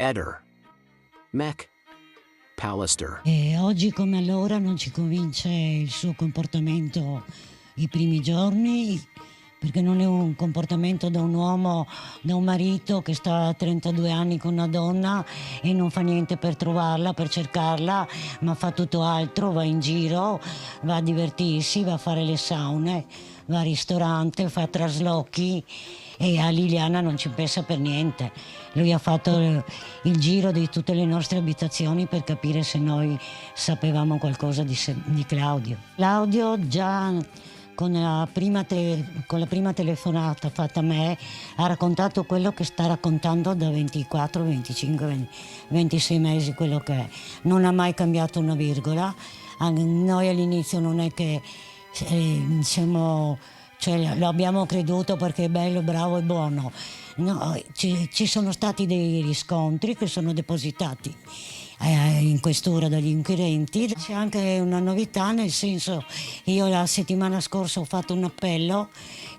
Eder, Mac, Pallister. E oggi come allora non ci convince il suo comportamento i primi giorni, perché non è un comportamento da un uomo, da un marito che sta a 32 anni con una donna e non fa niente per trovarla, per cercarla, ma fa tutto altro, va in giro, va a divertirsi, va a fare le saune, va al ristorante, fa traslochi e a Liliana non ci pensa per niente. Lui ha fatto il giro di tutte le nostre abitazioni per capire se noi sapevamo qualcosa di Claudio. Claudio già con la prima telefonata fatta a me ha raccontato quello che sta raccontando da 24, 25, 26 mesi, quello che è. Non ha mai cambiato una virgola. Noi all'inizio non è che lo abbiamo creduto perché è bello, bravo e buono. No, ci sono stati dei riscontri che sono depositati in questura dagli inquirenti. C'è anche una novità, nel senso, io la settimana scorsa ho fatto un appello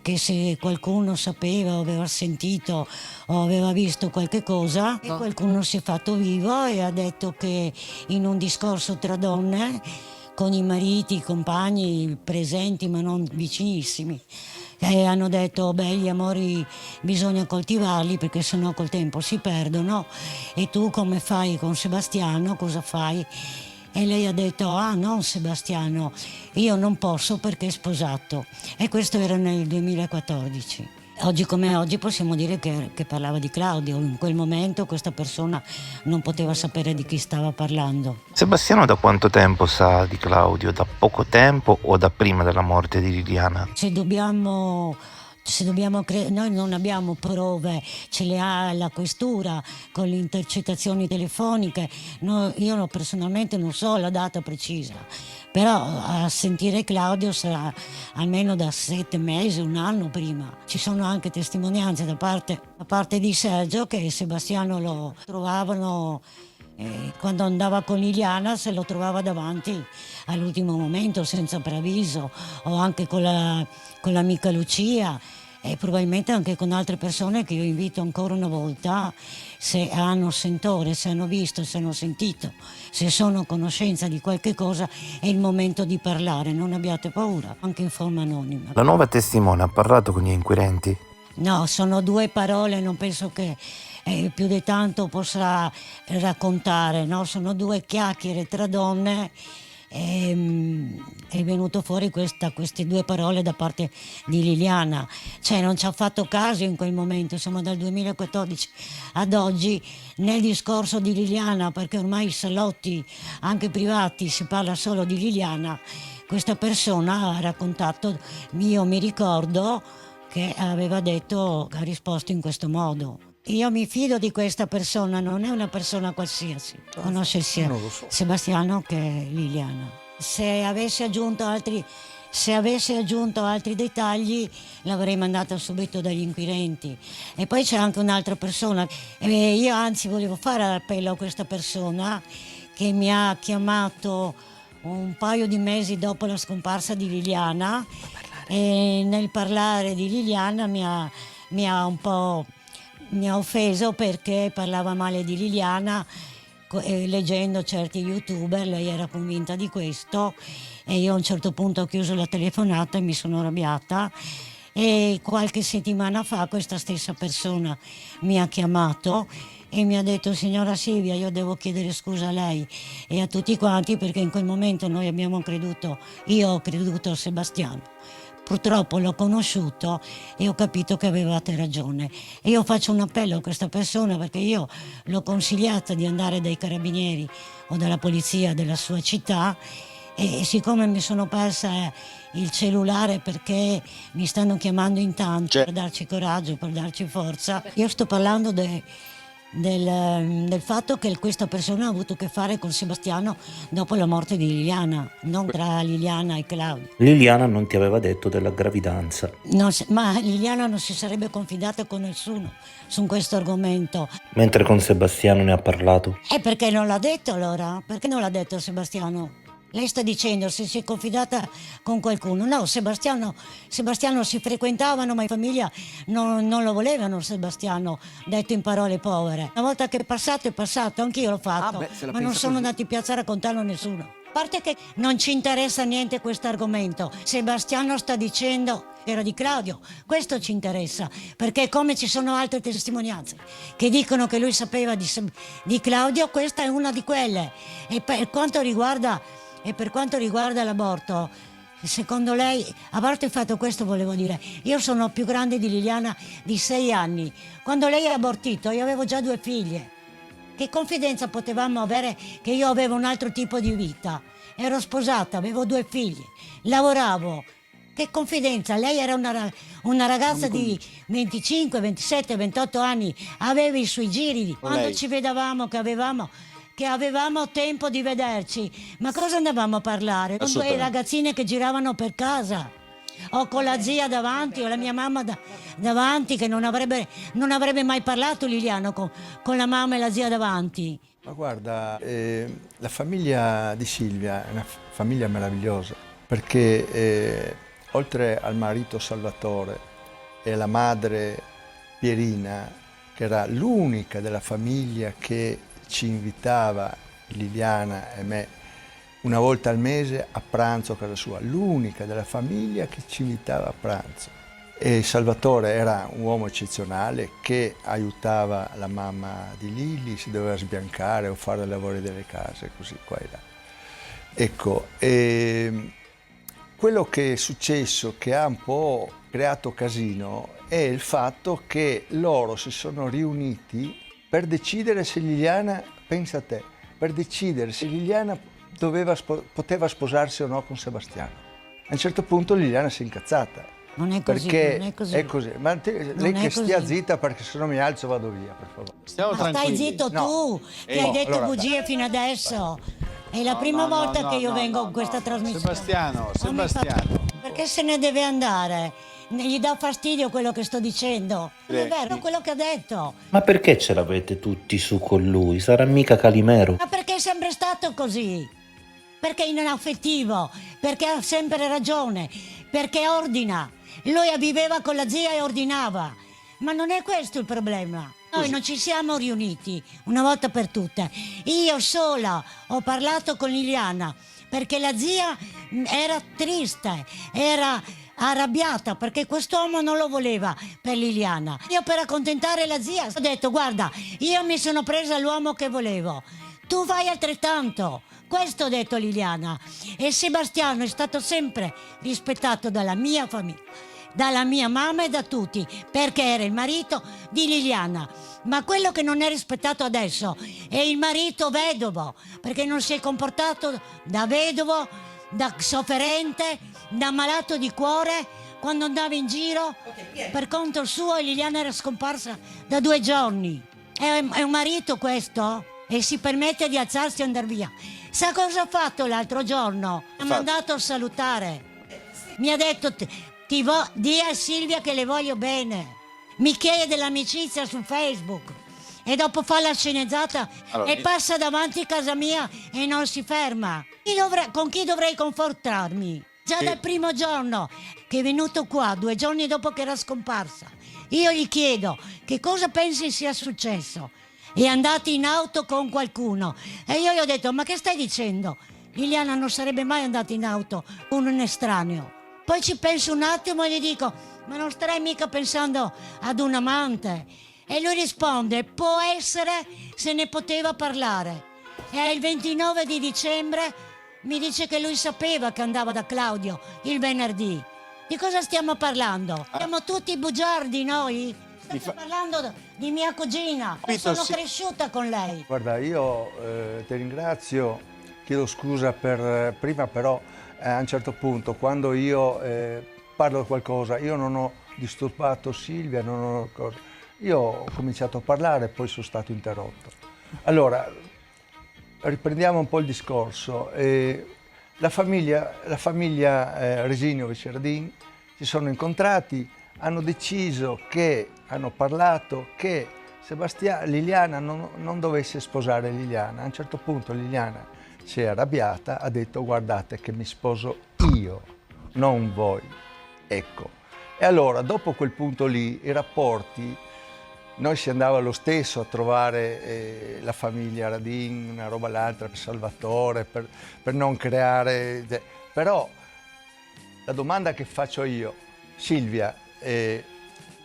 che se qualcuno sapeva o aveva sentito o aveva visto qualche cosa, qualcuno si è fatto vivo e ha detto che in un discorso tra donne, con i mariti, i compagni presenti ma non vicinissimi, hanno detto gli amori bisogna coltivarli perché sennò col tempo si perdono, e tu come fai con Sebastiano, cosa fai? E lei ha detto no Sebastiano, io non posso perché è sposato, e questo era nel 2014. Oggi come oggi possiamo dire che parlava di Claudio. In quel momento questa persona non poteva sapere di chi stava parlando. Sebastiano da quanto tempo sa di Claudio? Da poco tempo o da prima della morte di Liliana? Noi non abbiamo prove, ce le ha la questura con le intercettazioni telefoniche. Io personalmente non so la data precisa, però a sentire Claudio sarà almeno da 7 mesi, un anno prima. Ci sono anche testimonianze da parte di Sergio che Sebastiano lo trovavano quando andava con Liliana, se lo trovava davanti all'ultimo momento senza preavviso, o anche con l'amica Lucia, e probabilmente anche con altre persone che io invito ancora una volta, se hanno sentore, se hanno visto, se hanno sentito, se sono a conoscenza di qualche cosa, è il momento di parlare, non abbiate paura, anche in forma anonima. La nuova testimone ha parlato con gli inquirenti? No, sono 2 parole, non penso che più di tanto possa raccontare, no? Sono 2 chiacchiere tra donne. È venuto fuori queste 2 parole da parte di Liliana, cioè non ci ha fatto caso in quel momento, insomma dal 2014 ad oggi nel discorso di Liliana, perché ormai i salotti anche privati si parla solo di Liliana. Questa persona ha raccontato, io mi ricordo che ha risposto in questo modo. Io mi fido di questa persona, non è una persona qualsiasi. Conosce sia Sebastiano che Liliana. Se avesse aggiunto altri dettagli l'avrei mandata subito dagli inquirenti. E poi c'è anche un'altra persona. Io anzi volevo fare appello a questa persona che mi ha chiamato un paio di mesi dopo la scomparsa di Liliana, e nel parlare di Liliana mi ha offeso perché parlava male di Liliana, leggendo certi youtuber. Lei era convinta di questo e io a un certo punto ho chiuso la telefonata e mi sono arrabbiata, e qualche settimana fa questa stessa persona mi ha chiamato e mi ha detto: signora Silvia, io devo chiedere scusa a lei e a tutti quanti perché in quel momento io ho creduto a Sebastiano. Purtroppo l'ho conosciuto e ho capito che avevate ragione. E io faccio un appello a questa persona perché io l'ho consigliata di andare dai carabinieri o dalla polizia della sua città, e siccome mi sono persa il cellulare perché mi stanno chiamando in tanto per darci coraggio, per darci forza, io sto parlando del fatto che questa persona ha avuto a che fare con Sebastiano dopo la morte di Liliana, non tra Liliana e Claudio. Liliana non ti aveva detto della gravidanza? Ma Liliana non si sarebbe confidata con nessuno su questo argomento. Mentre con Sebastiano ne ha parlato? Perché non l'ha detto allora? Perché non l'ha detto a Sebastiano? Lei sta dicendo se si è confidata con qualcuno. No, Sebastiano si frequentavano, ma in famiglia non lo volevano Sebastiano, detto in parole povere. Una volta che è passato, anch'io l'ho fatto, se la ma non pensa sono così. andati in piazza a raccontarlo a nessuno. A parte che non ci interessa niente questo argomento. Sebastiano sta dicendo che era di Claudio, questo ci interessa, perché come ci sono altre testimonianze che dicono che lui sapeva di Claudio, questa è una di quelle. E per quanto riguarda l'aborto, secondo lei, a parte il fatto, questo volevo dire, io sono più grande di Liliana di 6 anni. Quando lei ha abortito io avevo già 2 figlie. Che confidenza potevamo avere che io avevo un altro tipo di vita? Ero sposata, avevo 2 figli, lavoravo. Che confidenza? Lei era una ragazza di 25, 27, 28 anni, aveva i suoi giri. Quando lei. ci vedevamo che avevamo tempo di vederci, ma cosa andavamo a parlare? Con 2 Assolutamente. ragazzine che giravano per casa. O con la zia davanti, o la mia mamma davanti, che non avrebbe mai parlato Liliano con la mamma e la zia davanti. Ma guarda, la famiglia di Silvia è una famiglia meravigliosa, perché oltre al marito Salvatore e alla madre Pierina, che era l'unica della famiglia che ci invitava, Liliana e me, una volta al mese a pranzo a casa sua, l'unica della famiglia che ci invitava a pranzo. E Salvatore era un uomo eccezionale che aiutava la mamma di Lili, si doveva sbiancare o fare i lavori delle case, così qua e là. Ecco, quello che è successo, che ha un po' creato casino, è il fatto che loro si sono riuniti per decidere se Liliana, pensa a te, per decidere se Liliana poteva sposarsi o no con Sebastiano. A un certo punto Liliana si è incazzata. Non è così, Perché non è così. è così. Ma lei è che stia così. zitta, perché se no mi alzo e vado via, per favore. Stiamo Ma stai tranquilli. zitto No. tu, che hai detto allora, bugie fino adesso. È la prima volta che io vengo in questa trasmissione. Sebastiano, Non mi fa- Sebastiano. Perché se ne deve andare? Gli dà fastidio quello che sto dicendo. Non è vero quello che ha detto. Ma perché ce l'avete tutti su con lui? Sarà mica Calimero? Ma perché è sempre stato così? Perché è inaffettivo, perché ha sempre ragione, perché ordina. Lui viveva con la zia e ordinava. Ma non è questo il problema. Noi non ci siamo riuniti una volta per tutte. Io sola ho parlato con Liliana perché la zia era triste, era arrabbiata perché quest'uomo non lo voleva per Liliana. Io per accontentare la zia ho detto: guarda, io mi sono presa l'uomo che volevo, tu fai altrettanto. Questo ho detto a Liliana. E Sebastiano è stato sempre rispettato dalla mia famiglia, dalla mia mamma e da tutti, perché era il marito di Liliana. Ma quello che non è rispettato adesso è il marito vedovo, perché non si è comportato da vedovo, da sofferente, da malato di cuore quando andava in giro per conto suo, e Liliana era scomparsa da 2 giorni. È un marito questo? E si permette di alzarsi e andare via. Sa cosa ha fatto l'altro giorno? Mi ha mandato a salutare. Mi ha detto: di a Silvia che le voglio bene. Mi chiede dell'amicizia su Facebook e dopo fa la sceneggiata e passa davanti a casa mia e non si ferma. Con chi dovrei confortarmi? Già dal primo giorno che è venuto qua, 2 giorni dopo che era scomparsa, io gli chiedo che cosa pensi sia successo. È andato in auto con qualcuno e io gli ho detto: ma che stai dicendo? Liliana non sarebbe mai andata in auto con un estraneo. Poi ci penso un attimo e gli dico: ma non starei mica pensando ad un amante? E lui risponde: può essere, se ne poteva parlare. E il 29 di dicembre mi dice che lui sapeva che andava da Claudio il venerdì. Di cosa stiamo parlando? Siamo tutti bugiardi noi? State parlando di mia cugina. Sono cresciuta con lei. Guarda, io ti ringrazio, chiedo scusa per prima, però a un certo punto, quando io parlo di qualcosa, io non ho disturbato Silvia, non ho cosa. Io ho cominciato a parlare e poi sono stato interrotto. Allora, riprendiamo un po' il discorso. La famiglia Resinio Vicerdin si sono incontrati, hanno deciso hanno parlato che Liliana non dovesse sposare Liliana. A un certo punto Liliana si è arrabbiata, ha detto guardate che mi sposo io, non voi. Ecco. E allora dopo quel punto lì i rapporti, noi si andava lo stesso a trovare la famiglia Radin, una roba l'altra per Salvatore, per non creare... Però la domanda che faccio io, Silvia,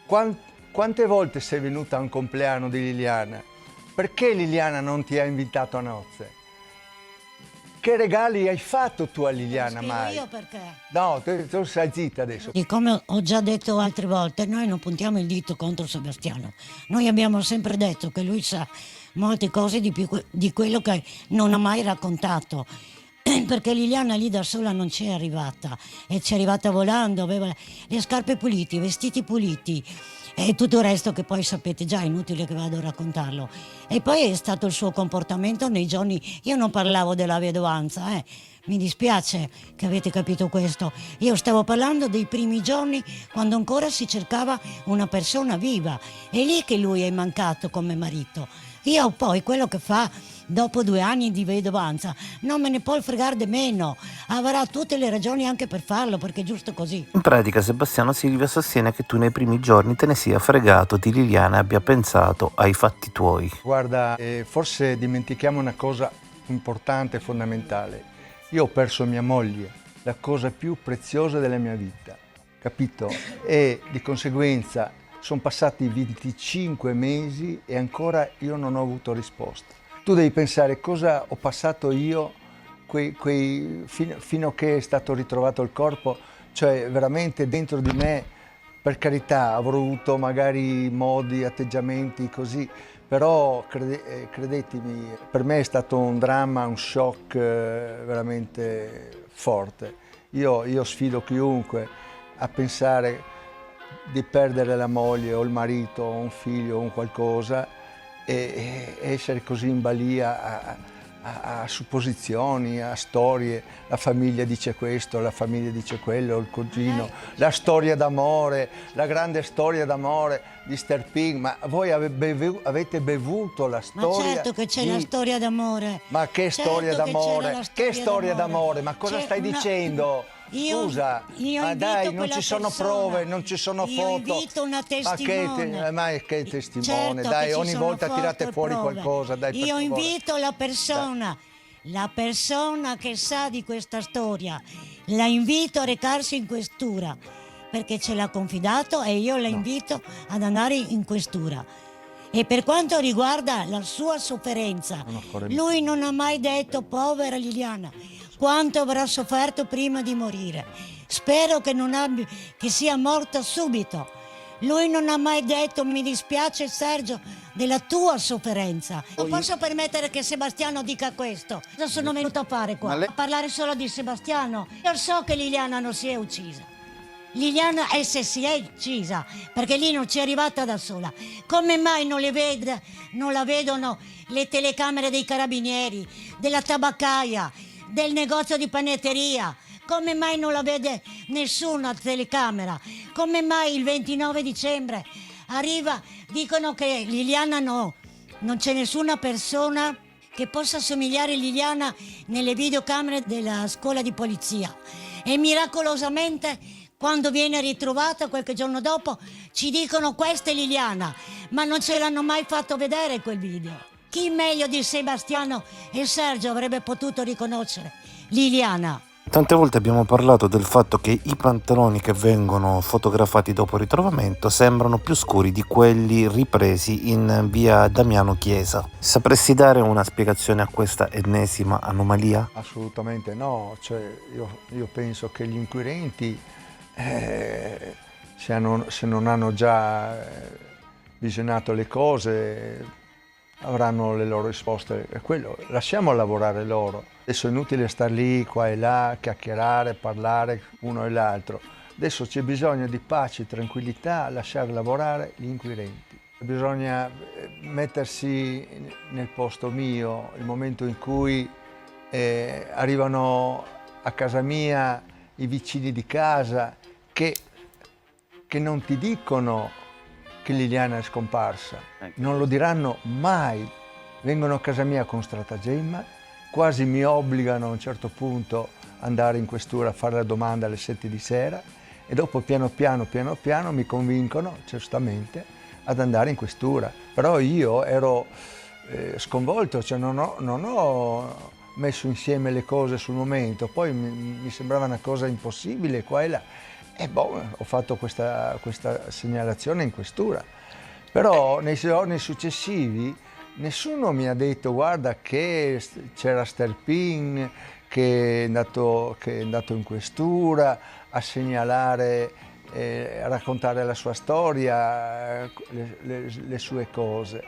quante volte sei venuta a un compleanno di Liliana? Perché Liliana non ti ha invitato a nozze? Che regali hai fatto tu a Liliana mai? Io perché? No, tu stai zitta adesso. E come ho già detto altre volte, noi non puntiamo il dito contro Sebastiano. Noi abbiamo sempre detto che lui sa molte cose di quello che non ha mai raccontato. Perché Liliana lì da sola non c'è arrivata, e c'è arrivata volando, aveva le scarpe pulite, i vestiti puliti e tutto il resto che poi sapete già, è inutile che vado a raccontarlo. E poi è stato il suo comportamento nei giorni, io non parlavo della vedovanza, mi dispiace che avete capito questo, io stavo parlando dei primi giorni quando ancora si cercava una persona viva, è lì che lui è mancato come marito. Io poi quello che fa dopo 2 anni di vedovanza non me ne può fregare di meno, avrà tutte le ragioni anche per farlo, perché è giusto così. In pratica Sebastiano Silvia sostiene che tu nei primi giorni te ne sia fregato di Liliana e abbia pensato ai fatti tuoi. Guarda, forse dimentichiamo una cosa importante e fondamentale. Io ho perso mia moglie, la cosa più preziosa della mia vita, capito? E di conseguenza sono passati 25 mesi e ancora io non ho avuto risposta. Tu devi pensare cosa ho passato io fino a che è stato ritrovato il corpo, cioè veramente dentro di me, per carità, avrò avuto magari modi, atteggiamenti così, però credetemi, per me è stato un dramma, un shock veramente forte. Io sfido chiunque a pensare di perdere la moglie o il marito o un figlio o un qualcosa e essere così in balia a supposizioni, a storie. La famiglia dice questo, la famiglia dice quello, il cugino, la storia d'amore, la grande storia d'amore di Sterping. Ma voi avete bevuto la storia? Ma certo che c'è la storia d'amore. Ma che Certo storia che d'amore? c'era la Che storia d'amore. d'amore? Ma cosa stai dicendo? Scusa, ma dai, non ci sono prove, non ci sono io foto. invito una testimone. Ma che testimone? Certo Dai, che ci ogni sono volta foto tirate e fuori prove. qualcosa, dai, per Io favore. invito la persona che sa di questa storia, la invito a recarsi in questura, perché ce l'ha confidato e io la invito ad andare in questura. E per quanto riguarda la sua sofferenza, lui non ha mai detto povera Liliana, quanto avrà sofferto prima di morire. Spero che che sia morta subito. Lui non ha mai detto mi dispiace Sergio della tua sofferenza. Non posso permettere che Sebastiano dica questo. Cosa sono venuto a fare qua? A parlare solo di Sebastiano? Io so che Liliana non si è uccisa. Liliana se si è uccisa perché lì non ci è arrivata da sola. Come mai non la vedono le telecamere dei carabinieri, della tabaccaia, del negozio di panetteria? Come mai non la vede nessuna telecamera? Come mai il 29 dicembre dicono che Liliana non c'è nessuna persona che possa somigliare a Liliana nelle videocamere della scuola di polizia? E miracolosamente, quando viene ritrovata qualche giorno dopo, ci dicono questa è Liliana, ma non ce l'hanno mai fatto vedere quel video. Chi meglio di Sebastiano e Sergio avrebbe potuto riconoscere Liliana? Tante volte abbiamo parlato del fatto che i pantaloni che vengono fotografati dopo il ritrovamento sembrano più scuri di quelli ripresi in via Damiano Chiesa. Sapresti dare una spiegazione a questa ennesima anomalia? Assolutamente no, cioè, io penso che gli inquirenti, se non hanno già visionato le cose, avranno le loro risposte. È quello, lasciamo lavorare loro. Adesso è inutile star lì, qua e là, chiacchierare, parlare uno e l'altro. Adesso c'è bisogno di pace, tranquillità, lasciare lavorare gli inquirenti. Bisogna mettersi nel posto mio, il momento in cui arrivano a casa mia i vicini di casa che non ti dicono che Liliana è scomparsa, non lo diranno mai. Vengono a casa mia con stratagemma, quasi mi obbligano a un certo punto ad andare in questura a fare la domanda alle 7 di sera e dopo piano piano mi convincono, giustamente, ad andare in questura. Però io ero sconvolto, cioè non ho messo insieme le cose sul momento, poi mi sembrava una cosa impossibile qua e là. E ho fatto questa segnalazione in questura. Però nei giorni successivi nessuno mi ha detto guarda che c'era Sterpin che è andato in questura a segnalare, a raccontare la sua storia, le sue cose.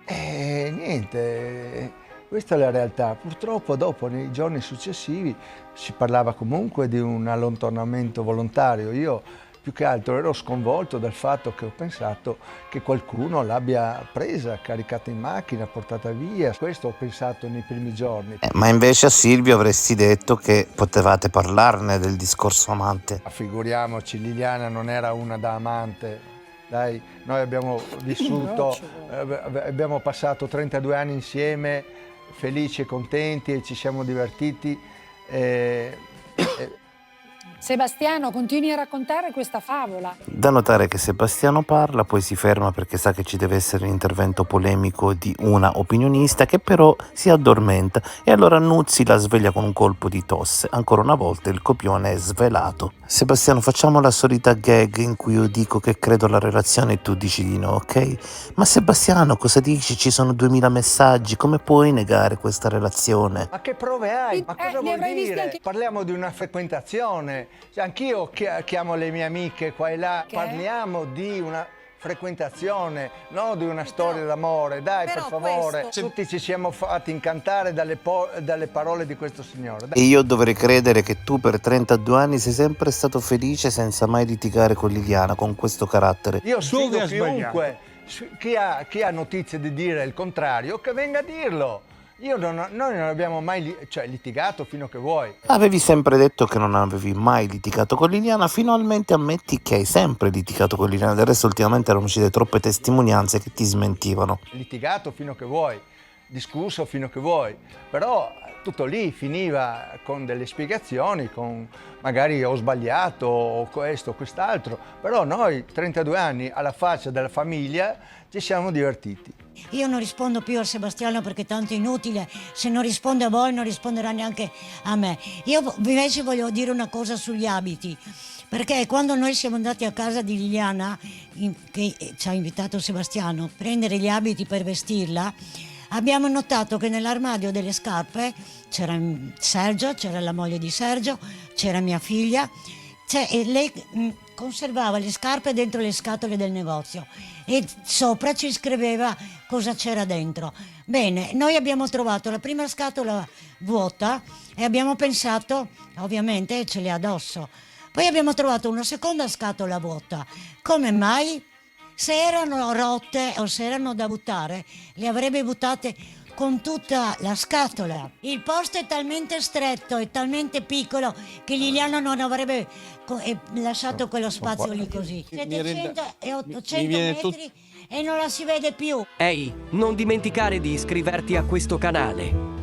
E niente, questa è la realtà. Purtroppo dopo, nei giorni successivi, si parlava comunque di un allontanamento volontario. Io più che altro ero sconvolto dal fatto che ho pensato che qualcuno l'abbia presa, caricata in macchina, portata via. Questo ho pensato nei primi giorni. Ma invece a Silvio avresti detto che potevate parlarne del discorso amante. Figuriamoci, Liliana non era una da amante. Dai, noi abbiamo vissuto, abbiamo passato 32 anni insieme, felici e contenti, e ci siamo divertiti. Sebastiano, continui a raccontare questa favola. Da notare che Sebastiano parla, poi si ferma perché sa che ci deve essere l'intervento polemico di una opinionista che però si addormenta e allora Nuzzi la sveglia con un colpo di tosse. Ancora una volta il copione è svelato. Sebastiano, facciamo la solita gag in cui io dico che credo alla relazione e tu dici di no, ok? Ma Sebastiano, cosa dici? Ci sono 2000 messaggi, come puoi negare questa relazione? Ma che prove hai? Ma cosa vuol dire? Anche... Parliamo di una frequentazione. Cioè, anch'io chiamo le mie amiche qua e là. Parliamo di una frequentazione, non di una storia d'amore. Dai, per favore. Tutti ci siamo fatti incantare dalle parole di questo signore. Dai. E io dovrei credere che tu per 32 anni sei sempre stato felice senza mai litigare con Liliana, con questo carattere. Io sfido chiunque, chi ha notizie di dire il contrario, che venga a dirlo. Noi non abbiamo mai litigato fino a che vuoi. Avevi sempre detto che non avevi mai litigato con Liliana, finalmente ammetti che hai sempre litigato con Liliana, del resto ultimamente erano uscite troppe testimonianze che ti smentivano. Litigato fino a che vuoi, discusso fino a che vuoi, però tutto lì finiva con delle spiegazioni, con magari ho sbagliato o questo o quest'altro, però noi 32 anni alla faccia della famiglia ci siamo divertiti. Io non rispondo più a Sebastiano perché tanto è inutile, se non risponde a voi non risponderà neanche a me. Io invece voglio dire una cosa sugli abiti, perché quando noi siamo andati a casa di Liliana, che ci ha invitato Sebastiano, a prendere gli abiti per vestirla, abbiamo notato che nell'armadio delle scarpe c'era Sergio, c'era la moglie di Sergio, c'era mia figlia, e lei conservava le scarpe dentro le scatole del negozio e sopra ci scriveva cosa c'era dentro. Bene, noi abbiamo trovato la prima scatola vuota e abbiamo pensato, ovviamente ce l'ha addosso. Poi abbiamo trovato una seconda scatola vuota. Come mai? Se erano rotte o se erano da buttare, le avrebbe buttate con tutta la scatola. Il posto è talmente stretto e talmente piccolo che Liliana non avrebbe lasciato quello spazio lì così. 700 e 800 metri e non la si vede più. Ehi, non dimenticare di iscriverti a questo canale.